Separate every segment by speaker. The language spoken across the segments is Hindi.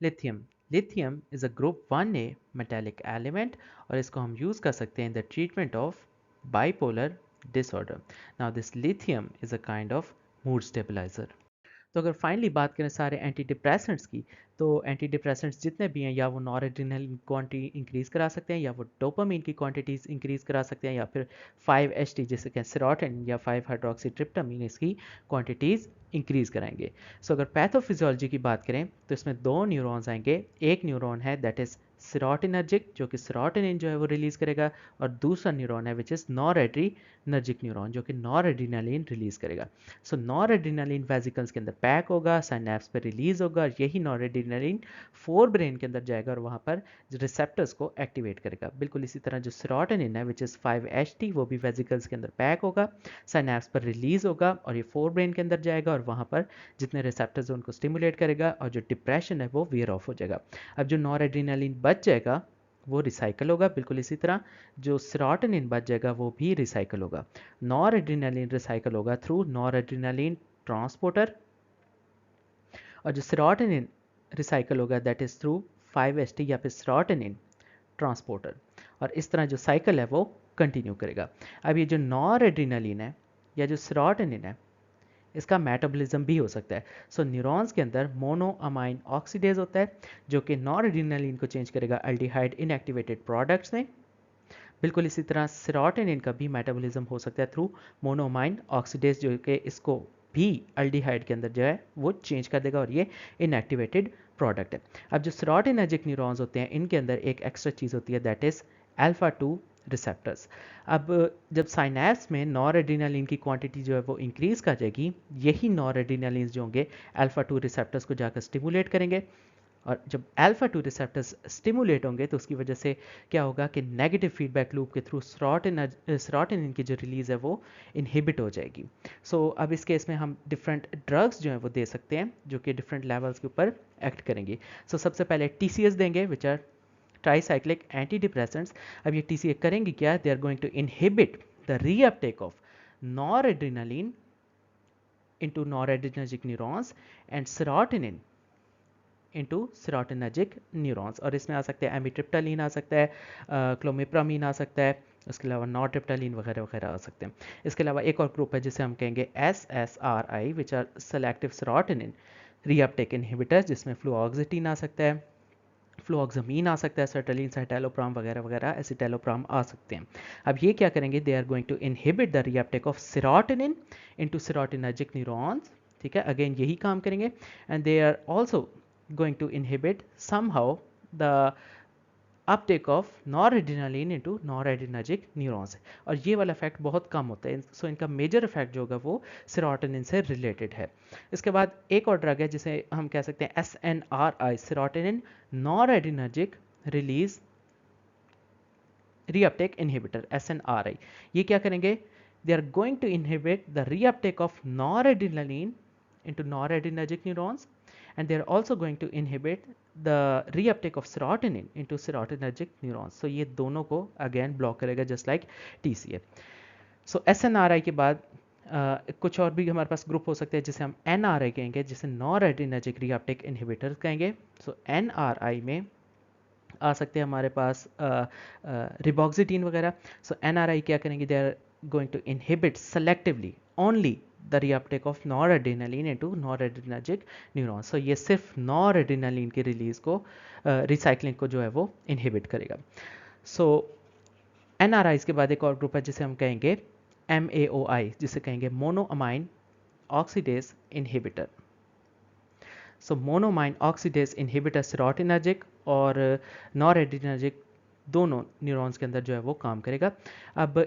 Speaker 1: Lithium lithium is a group 1A metallic element और इसको हम यूज़ कर सकते हैं in the treatment of bipolar disorder. Now this lithium is a kind of mood stabiliser. तो अगर फाइनली बात करें सारे एंटी डिप्रेसेंट्स की, तो एंटी डिप्रेसेंट्स जितने भी हैं या वो नॉर क्वांटिटी इंक्रीज़ करा सकते हैं, या वो डोपामीन की क्वांटिटीज़ इंक्रीज़ करा सकते हैं, या फिर 5-HT जिसे कहें सेरोटिन या 5-हाइड्रोक्सीट्रिप्टामाइन इसकी क्वांटिटीज़ इंक्रीज़ कराएंगे. सो अगर पैथोफिजियोलॉजी की बात करें तो इसमें दो न्यूरॉन्स आएंगे. एक न्यूरॉन है दैट इज़ सेरोटिनर्जिक जो कि सेरोटिनिन जो है वो रिलीज़ करेगा, और दूसरा न्यूरॉन है which is nor adrenergic neuron जो कि नॉर एड्रीनालिन रिलीज़ करेगा. सो नॉर एड्रीनालिन वेजिकल्स के अंदर पैक होगा, साइनेप्स पे रिलीज होगा, और यही नॉर एड्रीनालिन फोर ब्रेन के अंदर जाएगा और वहाँ पर रिसेप्टर्स को एक्टिवेट करेगा. बिल्कुल इसी तरह जो सेरोटोनिन है विच इज़ 5-HT वो भी वेजिकल्स के अंदर पैक होगा, साइनेप्स पर रिलीज होगा और ये फोर ब्रेन के अंदर जाएगा और वहाँ पर जितने रिसेप्टर्स हैं उनको स्टिमुलेट करेगा और जो डिप्रेशन है वो वेयर ऑफ हो जाएगा. अब जो नॉर एड्रीनालिन बच जाएगा वो रिसाइकल होगा. बिल्कुल इसी तरह जो सेरोटोनिन बच जाएगा वो भी रिसाइकल होगा. नॉर एड्रीनालिन रिसाइकल होगा थ्रू नॉर एड्रीनालिन ट्रांसपोर्टर, और जो सेरोटोनिन रिसाइकल होगा दैट इज थ्रू 5-HT या फिर सेरोटोनिन ट्रांसपोर्टर. और इस तरह जो साइकिल है वो कंटिन्यू करेगा. अब ये जो नॉर एड्रीनालिन है या जो सेरोटोनिन है इसका मेटाबॉलिज्म भी हो सकता है. सो न्यूरॉन्स के अंदर मोनोअमाइन ऑक्सीडेज होता है जो कि नॉर एड्रीनालिन को चेंज करेगा अल्डिहाइड इनएक्टिवेटेड प्रोडक्ट्स में. बिल्कुल इसी तरह सेरोटोनिन का भी मेटाबॉलिज्म हो सकता है थ्रू मोनोमाइन ऑक्सीडेज जो कि इसको भी अल्डिहाइड के अंदर जो है वो चेंज कर देगा और ये इनएक्टिवेटेड प्रोडक्ट है. अब जो सेरोटोनर्जिक न्यूरॉन्स होते हैं इनके अंदर एक एक्स्ट्रा चीज़ होती है दैट इज़ अल्फा 2 रिसेप्टर्स. अब जब साइनेप्स में नॉर एड्रीनालिन की क्वांटिटी जो है वो इंक्रीज़ कर जाएगी, यही नॉर एड्रीनालिन जो होंगे अल्फा 2 रिसेप्टर्स को जाकर स्टिमुलेट करेंगे, और जब अल्फा 2 रिसेप्टर्स स्टिमुलेट होंगे तो उसकी वजह से क्या होगा कि नेगेटिव फीडबैक लूप के थ्रू सेरोटोनिन की जो रिलीज़ है वो इनहिबिट हो जाएगी. सो अब इस केस में हम डिफरेंट ड्रग्स जो हैं वो दे सकते हैं जो कि डिफरेंट लेवल्स के ऊपर एक्ट करेंगे. सो सबसे पहले TCS देंगे which are tricyclic anti depressants. अब ये TCS करेंगे क्या, they are going to inhibit the reuptake of noradrenaline into noradrenergic neurons and serotonin into serotonergic neurons. और इसमें आ सकते हैं एमिट्रिप्टालिन आ सकता है, क्लोमिप्रामीन आ सकता है, उसके अलावा नॉरट्रिप्टालिन वगैरह वगैरह आ सकते हैं. इसके अलावा एक और ग्रुप है जिसे हम कहेंगे SSRI which are selective serotonin reuptake inhibitor, जिसमें फ्लुओक्सिटिन आ सकता है, फ्लुओक्सामीन आ सकता है, सर्टलिन साइटेलोप्राम वगैरह वगैरह एसिटेलोप्राम आ सकते हैं. अब ये क्या करेंगे, they are going to inhibit the reuptake of serotonin into serotonergic neurons. ठीक है, अगेन यही काम करेंगे. And they are also going to inhibit somehow the uptake of noradrenaline into noradrenergic neurons. और ये वाला इफेक्ट बहुत कम होता है. सो इनका मेजर इफेक्ट जो होगा वो सेरोटोनिन से रिलेटेड है. इसके बाद एक और ड्रग है जिसे हम कह सकते हैं SNRI serotonin noradrenergic release reuptake inhibitor SNRI. ये क्या करेंगे, they are going to inhibit the reuptake of noradrenaline into noradrenergic neurons, and they are also going to inhibit the reuptake of serotonin into serotonergic neurons. So ये दोनों को again block करेगा just like TCA. So SNRI के बाद कुछ और भी हमारे पास ग्रुप हो सकते हैं जिसे हम NRI कहेंगे, जिसे नॉरएड्रिनर्जिक रीअपटेक इनहिबिटर कहेंगे. सो NRI में आ सकते हैं हमारे पास रिबॉक्सिटीन वगैरह. सो NRI क्या करेंगे, they are going to inhibit selectively only the reuptake of noradrenaline into noradrenergic neurons. So ये सिर्फ नॉरएड्रिनालिन की रिलीज को रिसाइकलिंग को जो है वो इनहिबिट करेगा. सो NRI के बाद एक और ग्रुप है जिसे हम कहेंगे MAOI, जिसे कहेंगे मोनोअमाइन ऑक्सीडेज इनहिबिटर. सो मोनोमाइन ऑक्सीडेज इनहिबिटर सेरोटिनर्जिक और नॉरएड्रिनर्जिक दोनों न्यूरॉन्स के अंदर जो है वो काम करेगा. अब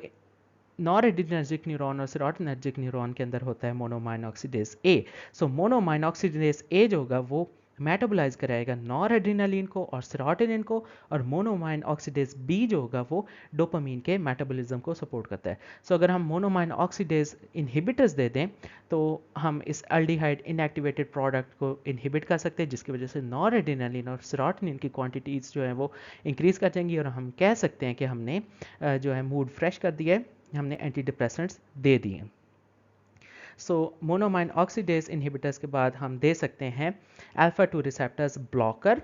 Speaker 1: नॉरएड्रिनर्जिक न्यूरॉन और सेरोटिनर्जिक न्यूरॉन के अंदर होता है मोनोमाइन ऑक्सीडेज ए. सो मोनोमाइन ऑक्सीडेज ए जो होगा वो मेटाबोलाइज कराएगा नॉरएड्रिनालिन को और सेरोटोनिन को, और मोनोमाइन ऑक्सीडेज बी जो होगा वो डोपामीन के मेटाबॉलिज्म को सपोर्ट करता है. सो अगर हम मोनोमाइन ऑक्सीडेज इनहिबिटर्स दे दें तो हम इस अल्डिहाइड इनएक्टिवेटेड प्रोडक्ट को इनहिबिट कर सकते हैं, जिसकी वजह से नॉरएड्रिनालिन और सेरोटोनिन की क्वांटिटीज़ जो है वो इंक्रीज़ कर जाएंगी, और हम कह सकते हैं कि हमने जो है मूड फ्रेश कर दिया है, हमने एंटी डिप्रेसेंट्स दे दिए. सो मोनोमाइन ऑक्सीडेज इनहिबिटर्स के बाद हम दे सकते हैं अल्फा 2 रिसेप्टर्स ब्लॉकर,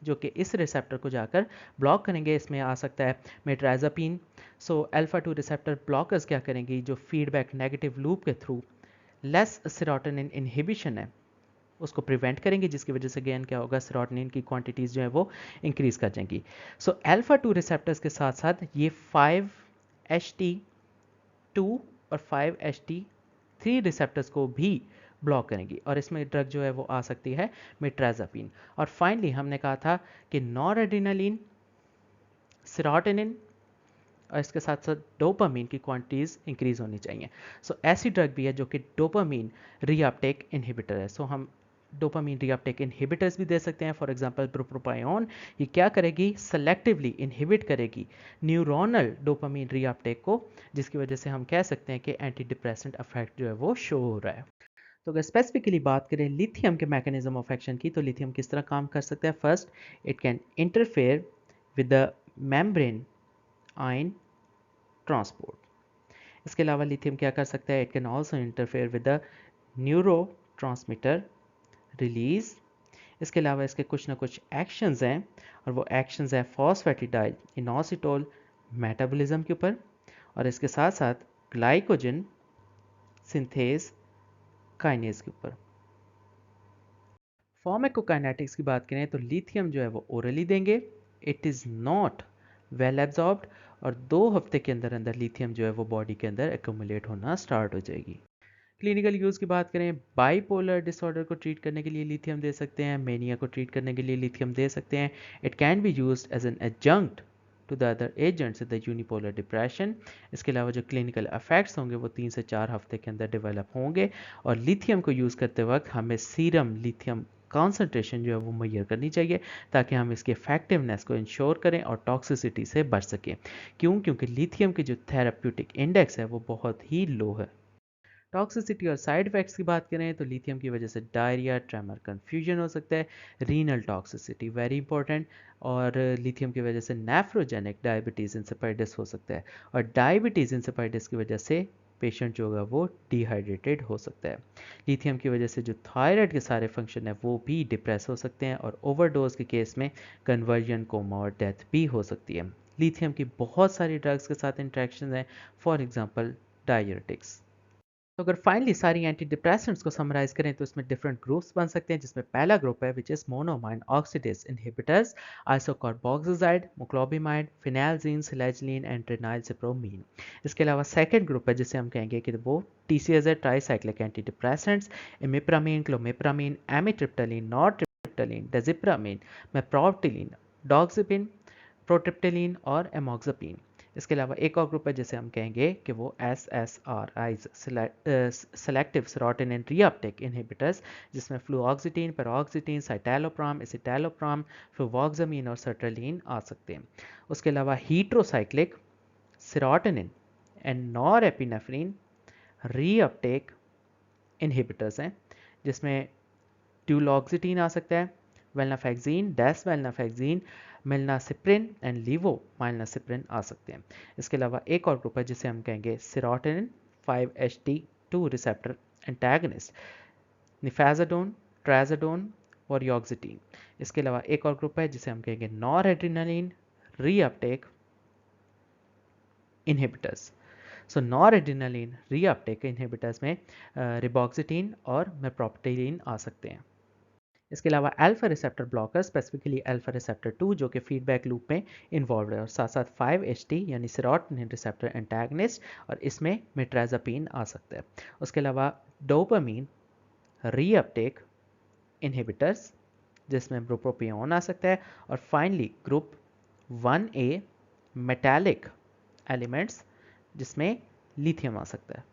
Speaker 1: जो कि इस रिसेप्टर को जाकर ब्लॉक करेंगे। इसमें आ सकता है मेट्राइजापिन। सो अल्फा 2 रिसेप्टर ब्लॉकर्स क्या करेंगी, जो फीडबैक नेगेटिव लूप के थ्रू लेस सेरोटोनिन इनहिबिशन है उसको प्रिवेंट करेंगे, जिसकी वजह से अगेन क्या होगा, सेरोटोनिन की क्वांटिटीज़ जो है वो इंक्रीज कर जाएंगी। सो अल्फा 2 रिसेप्टर्स के साथ साथ ये 5HT2 और 5HT3 रिसेप्टर्स को भी ब्लॉक करेंगी, और इसमें ड्रग जो है वो आ सकती है मेट्राजापिन। और फाइनली हमने कहा था कि नॉरएड्रेनालिन, सेरोटोनिन और इसके साथ साथ डोपामीन की क्वांटिटीज़ इंक्रीज होनी चाहिए। सो ऐसी ड्रग भी है जो कि डोपामीन रीअपटेक इनहिबिटर है। सो हम डोपामीन रीअपटेक इनहिबिटर्स भी दे सकते हैं। फॉर एग्जांपल प्रोप्रोपायोन, ये क्या करेगी, सेलेक्टिवली इनहिबिट करेगी न्यूरोनल डोपामीन रीअपटेक को, जिसकी वजह से हम कह सकते हैं कि एंटी डिप्रेसेंट इफेक्ट जो है वो शो हो रहा है। तो अगर स्पेसिफिकली बात करें लिथियम के मैकेनिज्म ऑफ एक्शन की, तो लिथियम किस तरह काम कर सकता है। First, it can interfere with the membrane ion transport. इसके अलावा लिथियम क्या कर सकता है, it can also interfere with the neuro transmitter release. इसके अलावा इसके कुछ ना कुछ एक्शंस हैं, और वो एक्शंस हैं फॉस्फेटिडाइल इनोसिटोल मेटाबॉलिज्म के ऊपर, और इसके साथ साथ ग्लाइकोजन सिंथेज काइनेज के ऊपर। फार्माकोकाइनेटिक्स की बात करें तो लिथियम जो है वो ओरली देंगे, it is not well absorbed, और 2 हफ्ते के अंदर अंदर लिथियम जो है वो बॉडी के अंदर एक्यूमुलेट होना स्टार्ट हो जाएगी। क्लिनिकल यूज़ की बात करें, बाइपोलर डिसऑर्डर को ट्रीट करने के लिए लिथियम दे सकते हैं, मेनिया को ट्रीट करने के लिए लिथियम दे सकते हैं। It can be used as an adjunct to the other agents in the unipolar depression. इसके अलावा जो क्लिनिकल इफेक्ट्स होंगे वो 3 से 4 हफ्ते के अंदर डेवलप होंगे, और लिथियम को यूज़ करते वक्त हमें सीरम लिथियम कॉन्सेंट्रेशन जो है वो मुहैया करनी चाहिए, ताकि हम इसकी इफेक्टिवनेस को इंश्योर करें और टॉक्सिसिटी से बच सकें। क्योंकि लिथियम की जो थेराप्यूटिक इंडेक्स है वो बहुत ही लो है। टॉक्सिसिटी और साइड इफेक्ट्स की बात करें तो लिथियम की वजह से डायरिया, ट्रेमर, कन्फ्यूजन हो सकता है। रीनल टॉक्सिसिटी वेरी इंपॉर्टेंट, और लिथियम की वजह से नेफ्रोजेनिक डायबिटीज़ इंसेपाइटिस हो सकता है, और डायबिटीज़ इंसेपाइटिस की वजह से पेशेंट जो होगा वो डिहाइड्रेटेड हो सकता है। लिथियम की वजह से जो थायराइड के सारे फंक्शन है वो भी डिप्रेस हो सकते हैं, और ओवरडोज के केस में कन्वर्जन, कोमा और डेथ भी हो सकती है। लिथियम की बहुत सारी ड्रग्स के साथ इंट्रैक्शन है, फॉर एग्जाम्पल डायरेटिक्स। तो अगर फाइनली सारी एंटी डिप्रेसेंट्स को समराइज करें तो इसमें डिफरेंट ग्रुप्स बन सकते हैं, जिसमें पहला ग्रुप है which is monoamine oxidase inhibitors, isocarboxazid, moclobemide, phenelzine, selegiline and tranylcypromine. इसके अलावा सेकंड ग्रुप है जिसे हम कहेंगे कि वो TCS है, ट्राइसाइक्लिक एंटी डिप्रेसेंट्स, इमिप्रामीन, क्लोमिप्रामीन, एमिट्रिप्टालीन, नॉरट्रिप्टालीन, डेजिप्रामीन, मेप्रोप्टिलीन, डॉक्सिपिन, प्रोट्रिप्टिलीन और एमोक्सापिन। इसके अलावा एक और ग्रुप है जिसे हम कहेंगे कि वो SSRIs, selective serotonin reuptake inhibitors, जिसमें फ्लूऑक्सिटीन, पेरोक्सिटीन, साइटैलोप्राम, एसिटैलोप्राम, फ्लूवॉक्सामीन और सर्ट्रेलिन आ सकते हैं। उसके अलावा heterocyclic serotonin and norepinephrine reuptake inhibitors हैं, जिसमें ड्यूलॉक्सिटीन आ सकता है, वेलनाफेक्जीन, डेसवेलनाफेक्जीन, मिलनासिप्रिन एंड लीवोमाइलनासिप्रिन आ सकते हैं। इसके अलावा एक और ग्रुप है जिसे हम कहेंगे सेरोटोनिन 5HT2 रिसेप्टर एंटागनिस्ट, निफेजाडोन, ट्राइजाडोन और योक्सिटीन। इसके अलावा एक और ग्रुप है जिसे हम कहेंगे नॉरएड्रेनालिन रीअपटेक इनहिबिटर्स। सो नॉरएड्रेनालिन रीअपटेक इनहिबिटर्स में रिबॉक्सिटीन और मेप्रोप्टिलीन आ सकते हैं। इसके अलावा alpha receptor blocker, specifically alpha receptor 2 जो कि फीडबैक लूप में इन्वॉल्व है, और साथ साथ 5HT यानी सेरोटोनिन रिसेप्टर एंटागनिस्ट, और इसमें मेट्राजापिन आ सकता है। उसके अलावा डोपामीन रीअपटेक इनहिबिटर्स, जिसमें ब्रोप्रोपियोन आ सकता है, और finally group 1A metallic elements, जिसमें लिथियम आ सकता है।